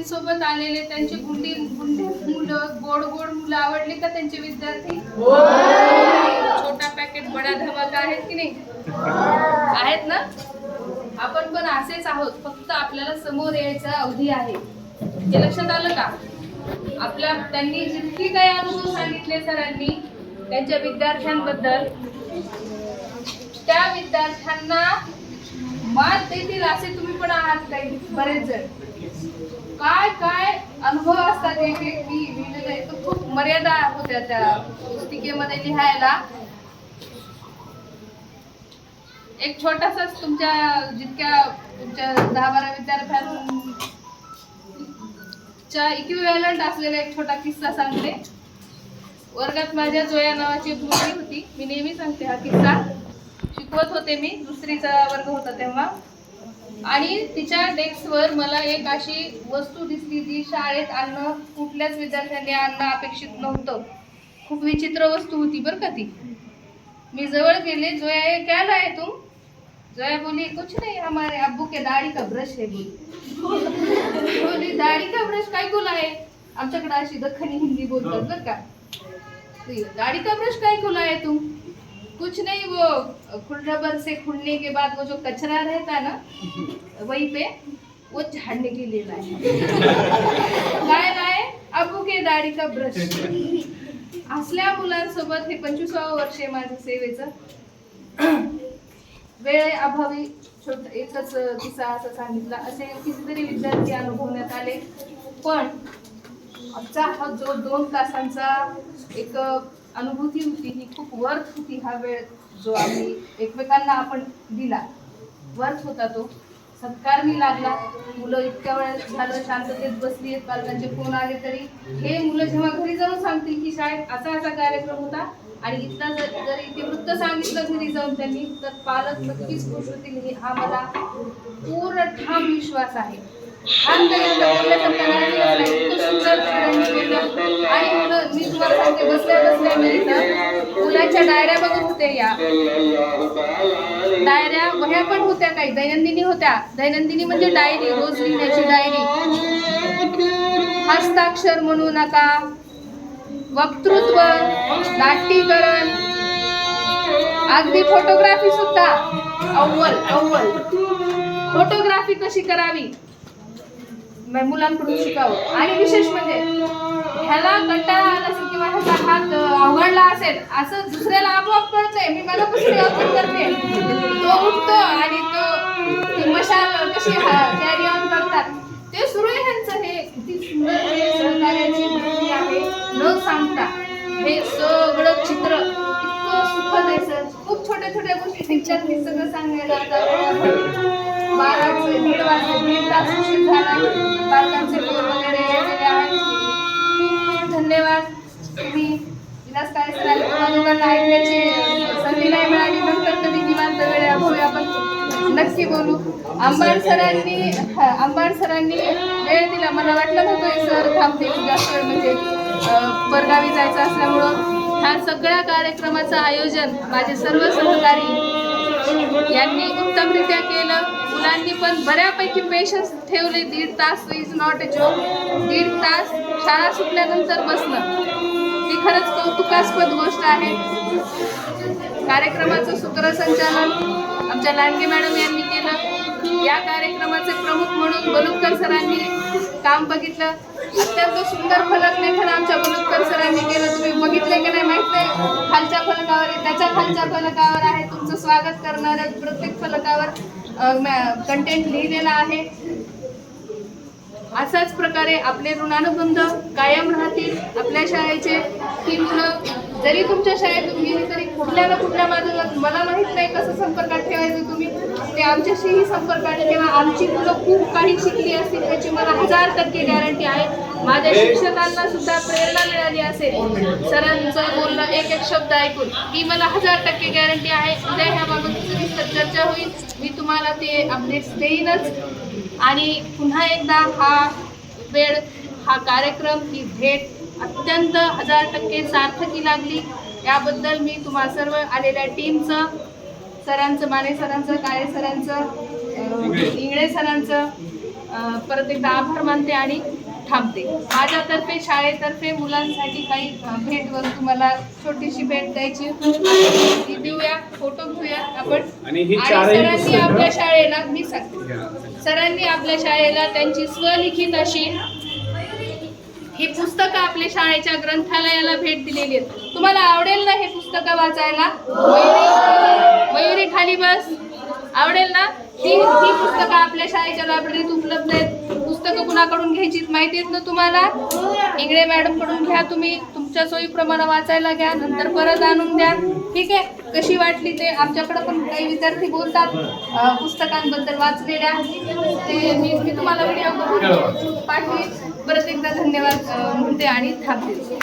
मुलींसोबत आलेले त्यांचे गुंडी मुलं, गोड गोड मुलं आवडले का त्यांचे विद्यार्थी? छोटा पॅकेट बडा धमाका आहेत की नाही? आहेत ना? आपण पण असेच आहोत, फक्त आपल्याला समोर यायचा अवधी आहे. हे लक्षात आलं का? त्यांनी जितकी काही अनुभव सांगितले सरांनी त्यांच्या विद्यार्थ्यांबद्दल, त्या विद्यार्थ्यांना मात देतील असे तुम्ही पण आहात काही बरेच जण. काय काय अनुभव असतात एक एक मी लिहिलेले तर खूप मर्यादा होत्या त्या पुस्तिकेमध्ये लिहायला. एक छोटासाच तुमच्या 10-12 विद्यार्थ्यांच्या इक्विव्हॅलंट असलेला एक छोटा किस्सा सांगते. वर्गात माझ्या जोया नावाची एक मुलगी होती. मी नेहमी सांगते हा किस्सा. शिकवत होते मी, दुसरीचा वर्ग होता तेव्हा, आणि तिच्या डेस्कवर मला एक अशी वस्तू दिसली जी शाळेत आणणं कुठल्याच विद्यार्थ्यांनी आणणं अपेक्षित नव्हतं. खूप विचित्र वस्तू होती बरं का ती. मी जवळ गेले, जोया ये क्या लाए तुम? जोया बोली कुछ नहीं, हमारे अब्बू के दाढ़ी का ब्रश है. बोली दाढ़ी का ब्रश काय को लाए? आमच्याकडे अशी दख्खनी हिंदी बोलतात बरं का. दाढ़ी का ब्रश काय को लाए तुम? कुछ नहीं, वो खुरडबर से खुलने के बाद वो जो कचरा रहता ना वहीं पे वो झाड़ने के लिए लाए. काय लाए? अब्बू के दाढ़ी का ब्रश. असल्या मुलांसोबत हे 25वं वर्ष आहे माझं सेवेचं. वेळे अभावी एकच किस्सा असं सांगितला. असे कितीतरी विद्यार्थी अनुभवण्यात आले. पण आमचा हा जो 2 तासांचा एक अनुभूती होती ही खूप वर्थ होती. हा वेळ जो आम्ही एकमेकांना आपण दिला वर्थ होता तो. सत्कार मी लागला. मुलं इतक्या वेळ झालं शांततेत बसली आहेत, पालकांचे फोन आले तरी हे मुलं जेव्हा घरी जाऊन सांगतील की शाळेत असा असा कार्यक्रम होता आणि इथला जर इतिवृत्त सांगितलं घरी जाऊन त्यांनी, तर पालक नक्कीच खुश होतील हा मला पूर्ण ठाम विश्वास आहे. आणि मुलं मी तुम्हाला सांगते बसल्या बसल्या मी इथं मुलांच्या डायऱ्या बघत होते. या डायऱ्या वह्या पण होत्या, काही दैनंदिनी होत्या. दैनंदिनी म्हणजे डायरी, रोज लिहिण्याची डायरी. हस्ताक्षर म्हणू नका, वक्तृत्व, नाट्यीकरण, अगदी फोटोग्राफी सुद्धा. अव्वल फोटोग्राफी कशी करावी मुलांकडून शिकावं. आणि विशेष म्हणजे ह्याला कंटाळा आला असेल किंवा ह्याचा हात अवघडला असेल असं दुसऱ्याला आपोआप कळतंय. मी मनापासून वाचन करते. तो उठतो आणि तो ती मशाल कशी कॅरी ऑन करतात ते सुरू आहे ह्यांचं. हे किती सुंदर सहकार्याची वृत्ती आहे न सांगता. हे सगळं चित्र इतकं सुखद आहे सर. खूप छोट्या छोट्या गोष्टी टीचरनी सगळं सांगायला आता 12-1.5 तास उशीर झाला. बालकांचे फोन वगैरे येलेले आहेत. खूप धन्यवाद. तुम्ही विलास काळे सरांनी तुम्हाला ऐकण्याची संधी नाही मिळाली. नंतर कधी निवांत वेळ आपण नक्की बोलू. आंबाड सरांनी वेळ दिला. मला वाटलं नव्हतं सर थांबतील जास्त वेळ, म्हणजे परगावी जायचं असल्यामुळं. ह्या सगळ्या कार्यक्रमाचं आयोजन माझे सर्व सहकारी यांनी उत्तमरित्या केलं. मुलांनी पण बऱ्यापैकी पेशन्स ठेवले. 1.5 तास इज नॉट अ जोक. 1.5 तास शाळा सुटल्यानंतर बसणं ती खरंच कौतुकास्पद गोष्ट आहे. कार्यक्रमाचं सूत्रसंचालन आमच्या लांडगे मॅडम यांनी केलं. या कार्यक्रमाचे प्रमुख म्हणून बलुतकर सरांनी काम बघितलं. अत्यंत सुंदर फलक लेखन आमच्या बलुतकर सरांनी केलं. तुम्ही बघितले की नाही माहित नाही. खालच्या फलकावर आहे, त्याच्या खालच्या फलकावर आहे. तुमचं स्वागत करणाऱ्या प्रत्येक फलकावर कंटेंट लिहिलेला आहे. असाच प्रकारे आपले ऋणानुबंध कायम राहतील आपल्या शाळेचे. ही मुलं जरी तुमच्या शाळेतून गेली तरी कुठल्या ना कुठल्या बाजूला मला माहीत नाही कसं संपर्कात ठेवायचं तुम्ही, ते आमच्याशीही संपर्कात ठेवा. आमची मुलं खूप काही शिकली असतील त्याची मला 1000% गॅरंटी आहे. माझ्या शिक्षकांना सुद्धा प्रेरणा मिळाली असेल सरांचं बोलणं एक एक शब्द ऐकून. ही मला 1000% गॅरंटी आहे. उद्या ह्याबाबत सविस्तर चर्चा होईल. मी तुम्हाला ते अपडेट्स देईनच. आणि पुन्हा एकदा हा वेळ, हा कार्यक्रम, ही भेट अत्यंत 1000% सार्थकी लागली. याबद्दल मी तुम्हा सर्व आलेल्या टीमचं, सरांचं, माने सरांचं, काळे सरांचं, इंगळे सरांचं, परत एकदा आभार मानते आणि थांबते. माझ्यातर्फे शाळेतर्फे मुलांसाठी काही भेट वस्तू मला छोटीशी भेट द्यायची ती देऊया. फोटो घेऊया आपण. आणि सरांनी आपल्या शाळेला मी सांगते सरांनी आपल्या शाळेला त्यांची स्वलिखित अशी ही पुस्तकं आपल्या शाळेच्या ग्रंथालयाला भेट दिलेली आहेत. तुम्हाला आवडेल ना हे पुस्तकं वाचायला? मयुरी खाली बस. आवडेल ना? ही पुस्तकं आपल्या शाळेच्या लायब्ररीत उपलब्ध आहेत. पुस्तकं कुणाकडून घ्यायची माहिती आहेत ना तुम्हाला? इंगळे मॅडम कडून घ्या. तुम्ही तुमच्या सोयीप्रमाणे वाचायला घ्या, नंतर परत आणून द्या. ठीक आहे? कशी वाटली ते आमच्याकडे पण काही विद्यार्थी बोलतात पुस्तकांबद्दल वाचलेल्या ते मी तुम्हाला व्हिडिओ करून पाठवी. परत एकदा धन्यवाद म्हणते आणि थांबते.